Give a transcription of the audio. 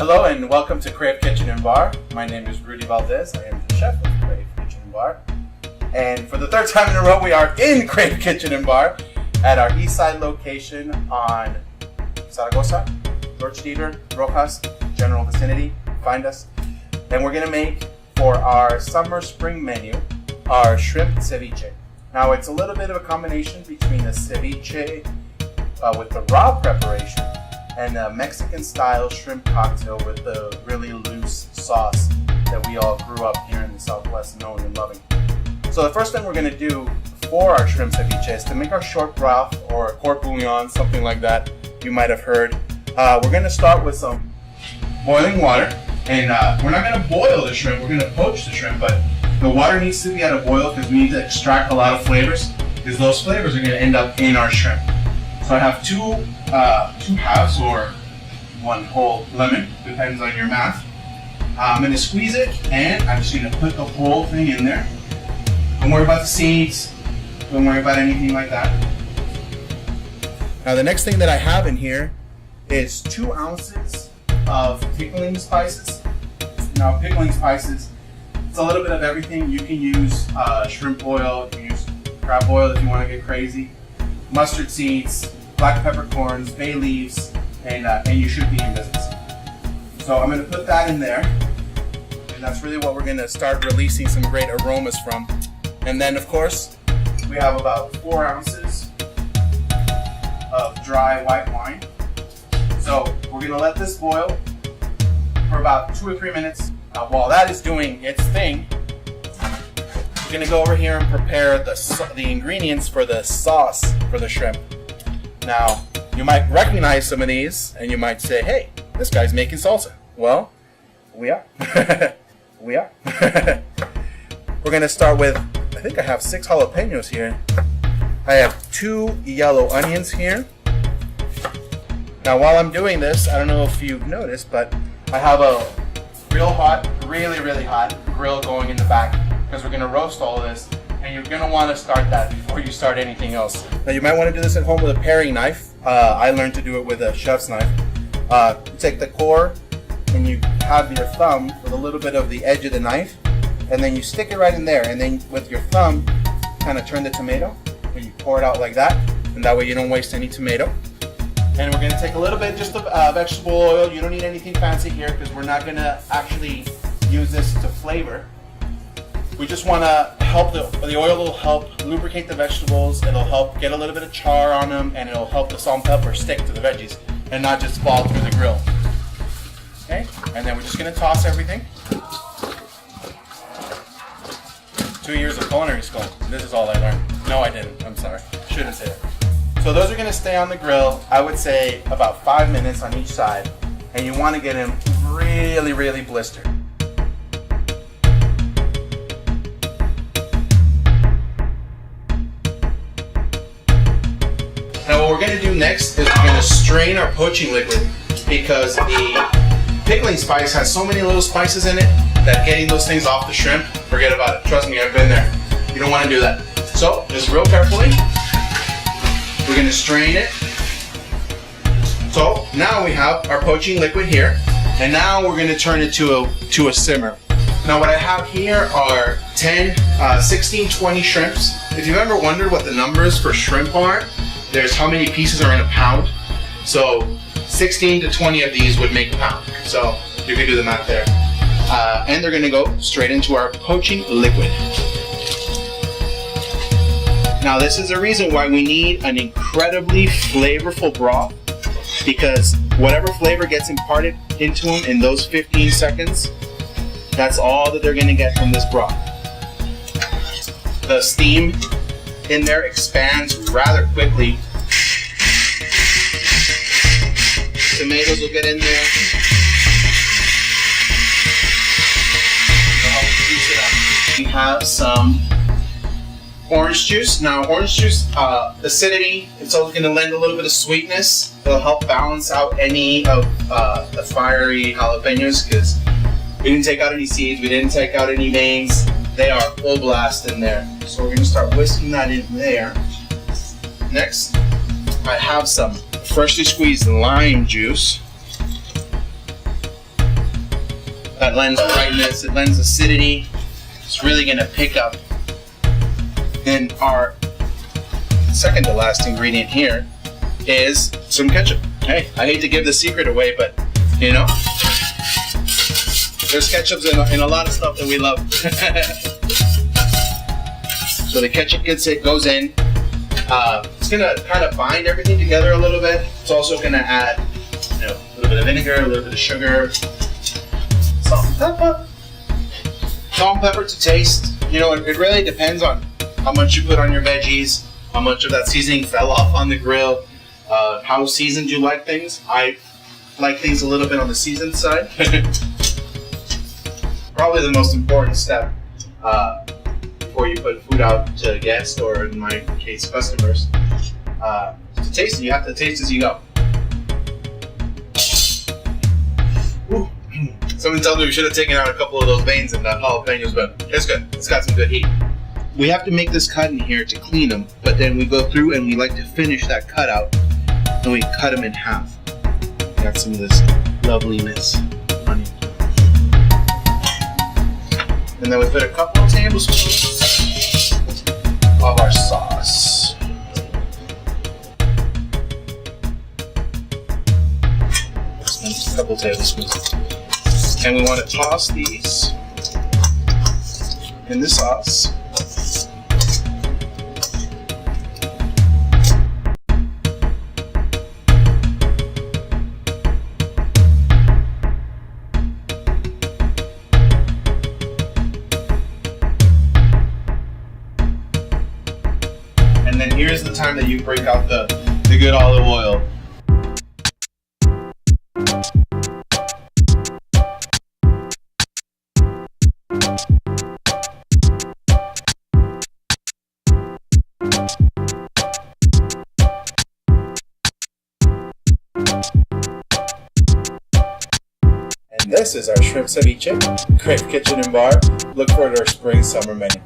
Hello and welcome to Crave Kitchen and Bar. My name is Rudy Valdez. I am the chef of Crave Kitchen and Bar. And for the third time in a row, we are in Crave Kitchen and Bar at our east side location on Zaragoza, George Dieter, Rojas, general vicinity. Find us. And we're going to make, for our summer spring menu, our shrimp ceviche. Now it's a little bit of a combination between a ceviche with the raw preparation and a Mexican style shrimp cocktail with the really loose sauce that we all grew up here in the Southwest knowing and loving. So the first thing we're going to do for our shrimp ceviche is to make our short broth or a court bouillon, something like that you might have heard. We're going to start with some boiling water, and we're not going to boil the shrimp, we're going to poach the shrimp, but the water needs to be at a boil because we need to extract a lot of flavors, because those flavors are going to end up in our shrimp. So I have two halves or one whole lemon, depends on your math. I'm going to squeeze it, and I'm just going to put the whole thing in there. Don't worry about the seeds, don't worry about anything like that. Now the next thing that I have in here is 2 ounces of pickling spices. Now pickling spices, it's a little bit of everything. You can use shrimp oil, you can use crab oil if you want to get crazy, mustard seeds, black peppercorns, bay leaves, and you should be in business. So I'm going to put that in there, and that's really what we're going to start releasing some great aromas from. And then of course we have about 4 ounces of dry white wine. So we're going to let this boil for about 2 or 3 minutes. While that is doing its thing, we're going to go over here and prepare the ingredients for the sauce for the shrimp. Now, you might recognize some of these, and you might say, hey, this guy's making salsa. Well, we are. We are. We're going to start with, I think I have 6 jalapenos here. I have 2 yellow onions here. Now, while I'm doing this, I don't know if you've noticed, but I have a real hot, really hot grill going in the back, because we're going to roast all of this. And you're going to want to start that before you start anything else. Now you might want to do this at home with a paring knife. I learned to do it with a chef's knife. You take the core and you have your thumb with a little bit of the edge of the knife, and then you stick it right in there, and then with your thumb kind of turn the tomato and you pour it out like that, and that way you don't waste any tomato. And we're going to take a little bit just of vegetable oil. You don't need anything fancy here because we're not going to actually use this to flavor. We just want to help, the oil will help lubricate the vegetables, it'll help get a little bit of char on them, and it'll help the salt and pepper stick to the veggies and not just fall through the grill. Okay, and then we're just going to toss everything. 2 years of culinary school, this is all I learned. No, I didn't, I'm sorry, shouldn't say that. So those are going to stay on the grill, I would say about 5 minutes on each side, and you want to get them really blistered. Now what we're going to do next is we're going to strain our poaching liquid, because the pickling spice has so many little spices in it that getting those things off the shrimp, forget about it. Trust me, I've been there. You don't want to do that. So just real carefully, we're going to strain it. So now we have our poaching liquid here, and now we're going to turn it to a simmer. Now what I have here are 10, 16, 20 shrimps. If you've ever wondered what the numbers for shrimp are, there's how many pieces are in a pound. So 16 to 20 of these would make a pound. So you can do the math there. And they're gonna go straight into our poaching liquid. Now this is the reason why we need an incredibly flavorful broth, because whatever flavor gets imparted into them in those 15 seconds, that's all that they're gonna get from this broth. The steam in there expands rather quickly. Tomatoes will get in there. It'll help juice it up. We have some orange juice. Now orange juice, acidity, it's also going to lend a little bit of sweetness. It'll help balance out any of the fiery jalapenos, because we didn't take out any seeds, we didn't take out any veins. They are full blast in there. So we're going to start whisking that in there. Next, I have some freshly squeezed lime juice. That lends brightness, it lends acidity. It's really gonna pick up. Then our second to last ingredient here is some ketchup. Hey, I hate to give the secret away, but you know, there's ketchups in a lot of stuff that we love. So the ketchup goes in. It's gonna kind of bind everything together a little bit. It's also gonna add, you know, a little bit of vinegar, a little bit of sugar, salt and pepper. Salt and pepper to taste. You know, it really depends on how much you put on your veggies, how much of that seasoning fell off on the grill, how seasoned you like things. I like things a little bit on the seasoned side. Probably the most important step before you put food out to guests, or in my case, customers. To taste it, you have to taste as you go. Ooh. Someone told me we should have taken out a couple of those veins and jalapenos, but it's good. It's got some good heat. We have to make this cut in here to clean them, but then we go through and we like to finish that cut out, and we cut them in half. Got some of this loveliness on it. And then we put a couple of tablespoons of our sauce. A couple tablespoons. And we want to toss these in the sauce. And then here's the time that you break out the good olive oil. And this is our shrimp ceviche, Crave Kitchen and Bar. Look forward to our spring summer menu.